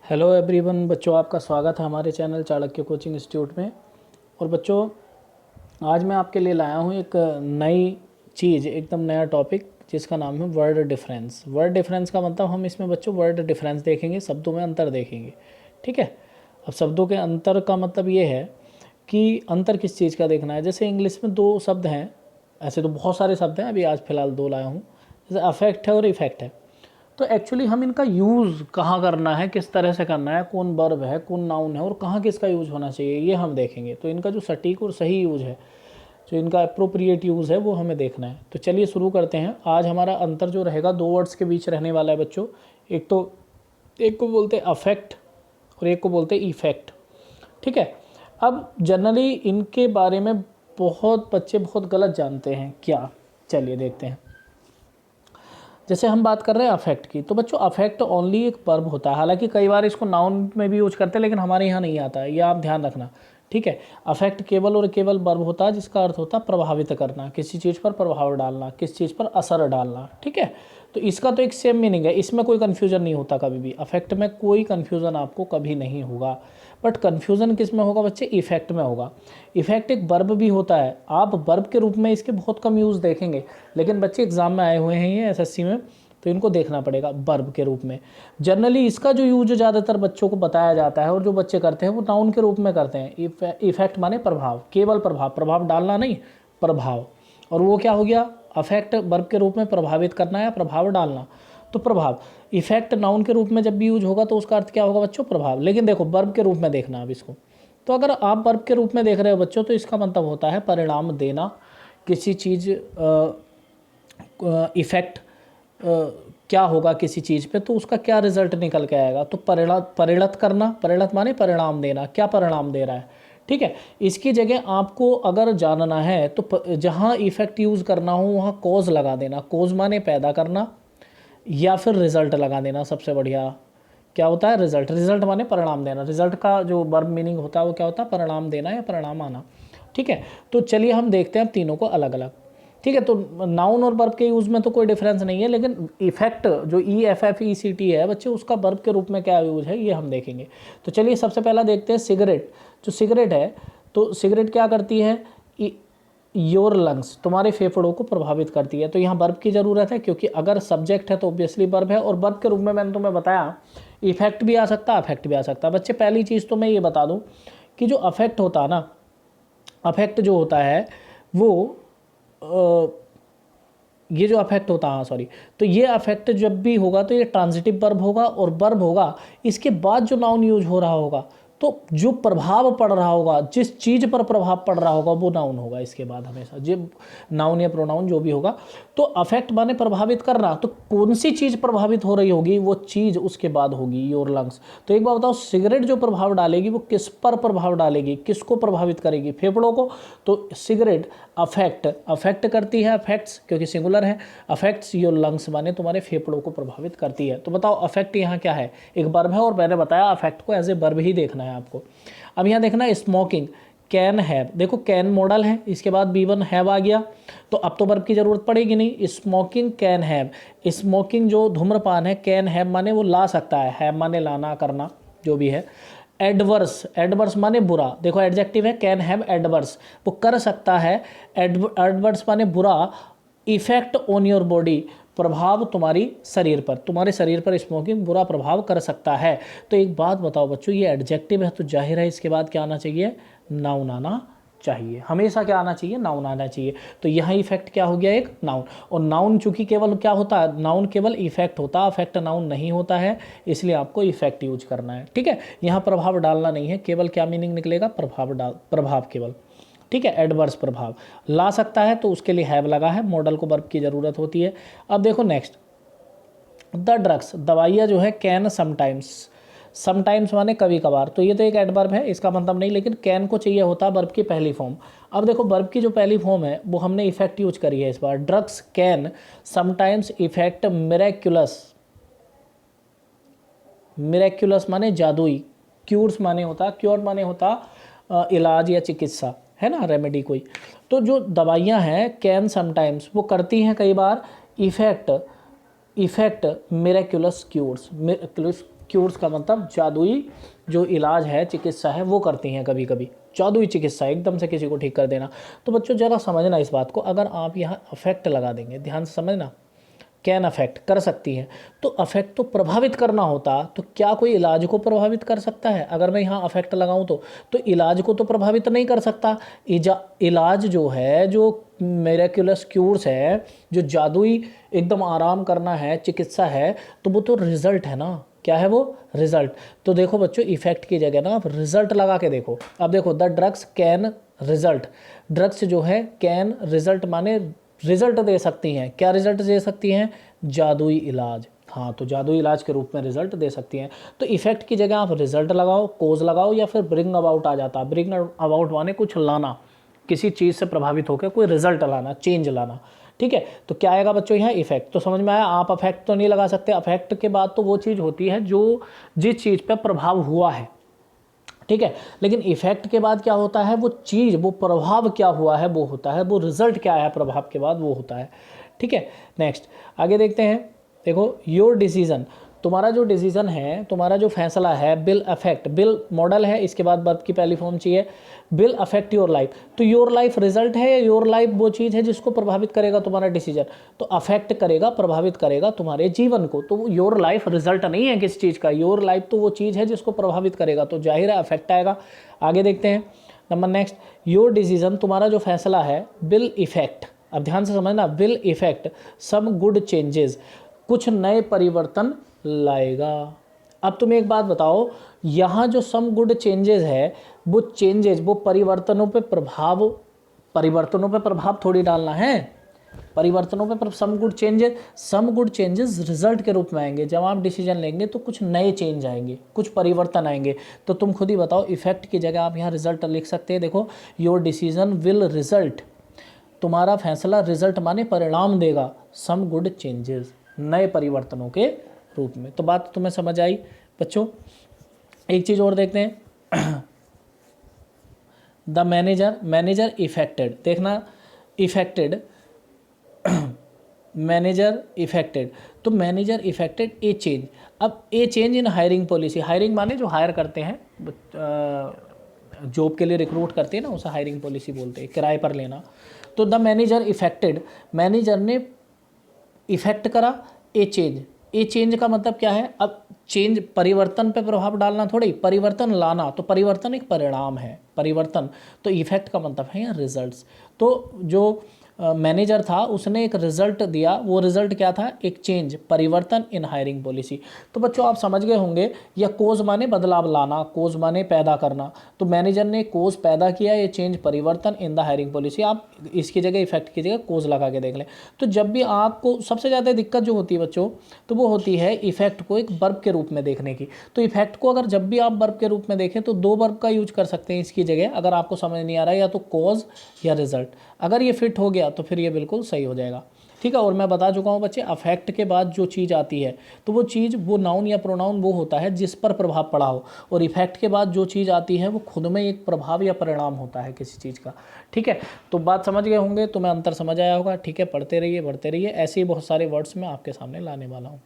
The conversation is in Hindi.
हेलो एवरीवन बच्चों, आपका स्वागत है हमारे चैनल चाणक्य कोचिंग इंस्टीट्यूट में। और बच्चों, आज मैं आपके लिए लाया हूँ एक नई चीज़, एकदम नया टॉपिक जिसका नाम है वर्ड डिफरेंस। वर्ड डिफरेंस का मतलब हम इसमें बच्चों वर्ड डिफरेंस देखेंगे, शब्दों में अंतर देखेंगे। ठीक है। अब शब्दों के अंतर का मतलब ये है कि अंतर किस चीज़ का देखना है। जैसे इंग्लिश में दो शब्द हैं, ऐसे तो बहुत सारे शब्द हैं, अभी आज फ़िलहाल दो लाया हूँ। जैसे अफेक्ट है और इफ़ेक्ट है। तो एक्चुअली हम इनका यूज़ कहाँ करना है, किस तरह से करना है, कौन वर्ब है, कौन नाउन है और कहाँ किसका यूज़ होना चाहिए, ये हम देखेंगे। तो इनका जो सटीक और सही यूज़ है, जो इनका अप्रोप्रिएट यूज़ है, वो हमें देखना है। तो चलिए शुरू करते हैं। आज हमारा अंतर जो रहेगा दो वर्ड्स के बीच रहने वाला है बच्चों। एक को बोलते हैं अफेक्ट और एक को बोलते हैं इफेक्ट। ठीक है। अब जनरली इनके बारे में बहुत बच्चे बहुत गलत जानते हैं क्या, चलिए देखते हैं। जैसे हम बात कर रहे हैं अफेक्ट की, तो बच्चों अफेक्ट ओनली एक वर्ब होता है। हालांकि कई बार इसको नाउन में भी यूज करते हैं, लेकिन हमारे यहाँ नहीं आता है, ये आप ध्यान रखना। ठीक है। अफेक्ट केवल और केवल वर्ब होता है जिसका अर्थ होता है प्रभावित करना, किसी चीज़ पर प्रभाव डालना, किसी चीज़ पर असर डालना। ठीक है। तो इसका तो एक सेम मीनिंग है, इसमें कोई कन्फ्यूजन नहीं होता कभी भी। अफेक्ट में कोई कन्फ्यूज़न आपको कभी नहीं होगा। बट कन्फ्यूज़न किस में होगा बच्चे? इफेक्ट में होगा। इफेक्ट एक वर्ब भी होता है, आप वर्ब के रूप में इसके बहुत कम यूज़ देखेंगे, लेकिन बच्चे एग्जाम में आए हुए हैं ये एसएससी में, तो इनको देखना पड़ेगा वर्ब के रूप में। जनरली इसका जो यूज ज़्यादातर बच्चों को बताया जाता है और जो बच्चे करते हैं वो नाउन के रूप में करते हैं। इफेक्ट माने प्रभाव, केवल प्रभाव, प्रभाव डालना नहीं, प्रभाव। और वो क्या हो गया? अफेक्ट वर्ब के रूप में प्रभावित करना या प्रभाव डालना, तो प्रभाव। इफेक्ट नाउन के रूप में जब भी यूज होगा तो उसका अर्थ क्या होगा बच्चों? प्रभाव। लेकिन देखो वर्ब के रूप में देखना अब इसको। तो अगर आप वर्ब के रूप में देख रहे हो बच्चों, तो इसका मतलब होता है परिणाम देना, किसी चीज़ इफेक्ट क्या होगा किसी चीज़ पे, तो उसका क्या रिजल्ट निकल के आएगा। तो परिणत करना, परिणत माने परिणाम देना, क्या परिणाम दे रहा है। ठीक है। इसकी जगह आपको अगर जानना है तो जहाँ इफेक्ट यूज़ करना हो वहाँ कॉज लगा देना। कॉज माने पैदा करना, या फिर रिजल्ट लगा देना। सबसे बढ़िया क्या होता है? रिजल्ट। रिजल्ट माने परिणाम देना। रिजल्ट का जो वर्ब मीनिंग होता है वो क्या होता है? परिणाम देना या परिणाम आना। ठीक है। तो चलिए हम देखते हैं तीनों को अलग अलग। ठीक है। तो नाउन और वर्ब के यूज़ में तो कोई डिफरेंस नहीं है, लेकिन इफेक्ट जो EFFECT है बच्चे, उसका वर्ब के रूप में क्या यूज है ये हम देखेंगे। तो चलिए सबसे पहला देखते हैं सिगरेट। जो सिगरेट है, तो सिगरेट क्या करती है? योर लंग्स, तुम्हारे फेफड़ों को प्रभावित करती है। तो यहाँ वर्ब की ज़रूरत है, क्योंकि अगर सब्जेक्ट है तो ऑब्वियसली वर्ब है। और वर्ब के रूप में मैंने तुम्हें बताया इफेक्ट भी आ सकता है, अफेक्ट भी आ सकता है। बच्चे पहली चीज़ तो मैं ये बता दूँ कि जो अफेक्ट होता है ना, अफेक्ट जो होता है वो ये जो अफेक्ट होता है, हाँ सॉरी, तो ये अफेक्ट जब भी होगा तो ये ट्रांजिटिव वर्ब होगा, और वर्ब होगा इसके बाद जो नाउन यूज हो रहा होगा, तो जो प्रभाव पड़ रहा होगा, जिस चीज़ पर प्रभाव पड़ रहा होगा वो नाउन होगा इसके बाद हमेशा, जो नाउन या प्रोनाउन जो भी होगा। तो अफेक्ट माने प्रभावित करना, तो कौन सी चीज़ प्रभावित हो रही होगी वो चीज़ उसके बाद होगी योर लंग्स। तो एक बार बताओ, सिगरेट जो प्रभाव डालेगी वो किस पर प्रभाव डालेगी, किसको प्रभावित करेगी? फेफड़ों को। तो सिगरेट अफेक्ट करती है, अफेक्ट्स क्योंकि सिंगुलर है, अफेक्ट्स योर लंग्स माने तुम्हारे फेफड़ों को प्रभावित करती है। तो बताओ अफेक्ट यहाँ क्या है? एक वर्ब है, और मैंने बताया अफेक्ट को एज ए वर्ब ही देखना है आपको। अब यहाँ देखना है स्मोकिंग, कैन हैव। देखो कैन मॉडल है, इसके बाद B1 हैव आ गया, तो अब तो वर्ब की जरूरत पड़ेगी नहीं। स्मोकिंग कैन हैव, स्मोकिंग जो धूम्रपान है, कैन हैव माने वो ला सकता है माने लाना, करना, जो भी है। एडवर्स, एडवर्स माने बुरा। देखो एडजेक्टिव है, कैन हैव एडवर्स, वो कर सकता है। एडवर्स माने बुरा। इफेक्ट ऑन योर बॉडी, प्रभाव तुम्हारी शरीर पर, तुम्हारे शरीर पर स्मोकिंग बुरा प्रभाव कर सकता है। तो एक बात बताओ बच्चों, ये एडजेक्टिव है तो जाहिर है इसके बाद क्या आना चाहिए? नाउन आना चाहिए। हमेशा क्या आना चाहिए? नाउन आना चाहिए। तो यहाँ इफेक्ट क्या हो गया? एक नाउन। और नाउन चूंकि केवल क्या होता है? नाउन केवल इफेक्ट होता है, अफेक्ट नाउन नहीं होता है, इसलिए आपको इफेक्ट यूज करना है। ठीक है। यहाँ प्रभाव डालना नहीं है, केवल क्या मीनिंग निकलेगा? प्रभाव केवल। ठीक है। एडवर्स प्रभाव ला सकता है, तो उसके लिए हैव लगा है, मॉडल को वर्ब की ज़रूरत होती है। अब देखो नेक्स्ट, द ड्रग्स, दवाइयाँ जो है, कैन समटाइम्स, समटाइम्स माने कभी कभार, तो ये तो एक एडवर्ब है, इसका मतलब नहीं, लेकिन कैन को चाहिए होता है वर्ब की पहली फॉर्म। अब देखो वर्ब की जो पहली फॉर्म है वो हमने इफेक्ट यूज करी है इस बार। Drugs can sometimes effect miraculous, miraculous माने जादुई, क्यूर्स माने होता, क्योर माने होता इलाज या चिकित्सा, है ना, रेमेडी कोई। तो जो दवाइयाँ हैं कैन समटाइम्स, वो करती हैं कई बार इफेक्ट मिरेक्युलस क्यूर्स, क्यूर्स का मतलब जादुई जो इलाज है, चिकित्सा है, वो करती हैं कभी कभी। जादुई चिकित्सा, एकदम से किसी को ठीक कर देना। तो बच्चों ज़रा समझना इस बात को, अगर आप यहाँ अफेक्ट लगा देंगे, ध्यान से समझना, कैन अफेक्ट कर सकती है, तो अफेक्ट तो प्रभावित करना होता, तो क्या कोई इलाज को प्रभावित कर सकता है? अगर मैं यहाँ अफेक्ट लगाऊं तो इलाज को तो प्रभावित नहीं कर सकता। इलाज जो है, जो मेरेक्युलस क्यूर्स है, जो जादुई एकदम आराम करना है, चिकित्सा है, तो वो तो रिजल्ट है ना। क्या है वो? रिजल्ट। तो देखो बच्चों, इफेक्ट की जगह ना आप रिजल्ट लगा के देखो। अब देखो, the drugs can result, drugs जो है कैन रिजल्ट माने रिजल्ट दे सकती हैं। क्या रिजल्ट दे सकती हैं? जादुई इलाज। हाँ, तो जादुई इलाज के रूप में रिजल्ट दे सकती हैं। तो इफेक्ट की जगह आप रिजल्ट लगाओ, कोज लगाओ, या फिर ब्रिंग अबाउट आ जाता। ब्रिंग अबाउट माने कुछ लाना, किसी चीज़ से प्रभावित होकर कोई रिजल्ट लाना, चेंज लाना। ठीक है, तो क्या आएगा बच्चों यहाँ? इफेक्ट। तो समझ में आया? आप अफेक्ट तो नहीं लगा सकते। अफेक्ट के बाद तो वो चीज़ होती है जो जिस चीज़ पर प्रभाव हुआ है। ठीक है, लेकिन इफेक्ट के बाद क्या होता है? वो चीज़, वो प्रभाव क्या हुआ है वो होता है, वो रिजल्ट क्या है प्रभाव के बाद वो होता है। ठीक है, नेक्स्ट आगे देखते हैं। देखो, योर डिसीजन, तुम्हारा जो डिसीजन है, तुम्हारा जो फैसला है, बिल अफेक्ट, बिल मॉडल है, इसके बाद वर्ब की पहली फॉर्म चाहिए, बिल अफेक्ट योर लाइफ। तो योर लाइफ रिजल्ट है, या योर लाइफ वो चीज़ है जिसको प्रभावित करेगा तुम्हारा डिसीजन? तो अफेक्ट करेगा, प्रभावित करेगा तुम्हारे जीवन को। तो योर लाइफ रिजल्ट नहीं है किस चीज़ का, योर लाइफ तो वो चीज़ है जिसको प्रभावित करेगा, तो जाहिर है अफेक्ट आएगा। आगे देखते हैं नंबर नेक्स्ट, योर डिसीजन, तुम्हारा जो फैसला है, बिल इफेक्ट। अब ध्यान से समझना, will effect some good changes, कुछ नए परिवर्तन लाएगा। अब तुम एक बात बताओ, यहाँ जो सम गुड चेंजेस है, वो चेंजेस, वो परिवर्तनों पे प्रभाव थोड़ी डालना है। परिवर्तनों पे सम गुड चेंजेस रिजल्ट के रूप में आएंगे। जब आप डिसीजन लेंगे तो कुछ नए चेंज आएंगे, कुछ परिवर्तन आएंगे। तो तुम खुद ही बताओ, इफेक्ट की जगह आप यहाँ रिजल्ट लिख सकते हैं। देखो, योर डिसीजन विल रिजल्ट, तुम्हारा फैसला रिजल्ट माने परिणाम देगा, सम गुड चेंजेस, नए परिवर्तनों के रूप में। तो बात तुम्हें समझ आई बच्चों? एक चीज़ और देखते हैं, द मैनेजर इफेक्टेड। देखना, इफेक्टेड, मैनेजर इफेक्टेड, तो मैनेजर इफेक्टेड ए चेंज। अब ए change in hiring policy, hiring माने जो हायर करते हैं, जॉब के लिए रिक्रूट करते हैं ना, उसे हायरिंग पॉलिसी बोलते हैं, किराए पर लेना। तो द मैनेजर इफेक्टेड, मैनेजर ने इफेक्ट करा ए चेंज। ए चेंज का मतलब क्या है? अब चेंज, परिवर्तन पे प्रभाव डालना थोड़ी, परिवर्तन लाना। तो परिवर्तन एक परिणाम है, परिवर्तन। तो इफेक्ट का मतलब है यहाँ रिजल्ट्स। तो जो मैनेजर था उसने एक रिजल्ट दिया, वो रिजल्ट क्या था? एक चेंज, परिवर्तन इन हायरिंग पॉलिसी। तो बच्चों आप समझ गए होंगे, या कोज माने बदलाव लाना, कोज माने पैदा करना। तो मैनेजर ने कोज पैदा किया, ये चेंज, परिवर्तन इन द हायरिंग पॉलिसी। आप इसकी जगह, इफेक्ट की जगह कोज लगा के देख लें। तो जब भी आपको सबसे ज़्यादा दिक्कत जो होती है बच्चों, तो वो होती है इफेक्ट को एक वर्ब के रूप में देखने की। तो इफेक्ट को अगर जब भी आप वर्ब के रूप में देखें तो दो वर्ब का यूज कर सकते हैं इसकी जगह। अगर आपको समझ नहीं आ रहा है, या तो कोज या रिजल्ट, अगर ये फिट हो गया तो फिर ये बिल्कुल सही हो जाएगा। ठीक है, और मैं बता चुका हूँ बच्चे, अफेक्ट के बाद जो चीज़ आती है, तो वो चीज़, वो नाउन या प्रोनाउन वो होता है जिस पर प्रभाव पड़ा हो, और इफेक्ट के बाद जो चीज़ आती है वो खुद में एक प्रभाव या परिणाम होता है किसी चीज़ का। ठीक है, तो बात समझ गए होंगे, तुम्हें अंतर समझ आया होगा। ठीक है, पढ़ते रहिए, बढ़ते रहिए, ऐसे ही बहुत सारे वर्ड्स मैं आपके सामने लाने वाला हूँ।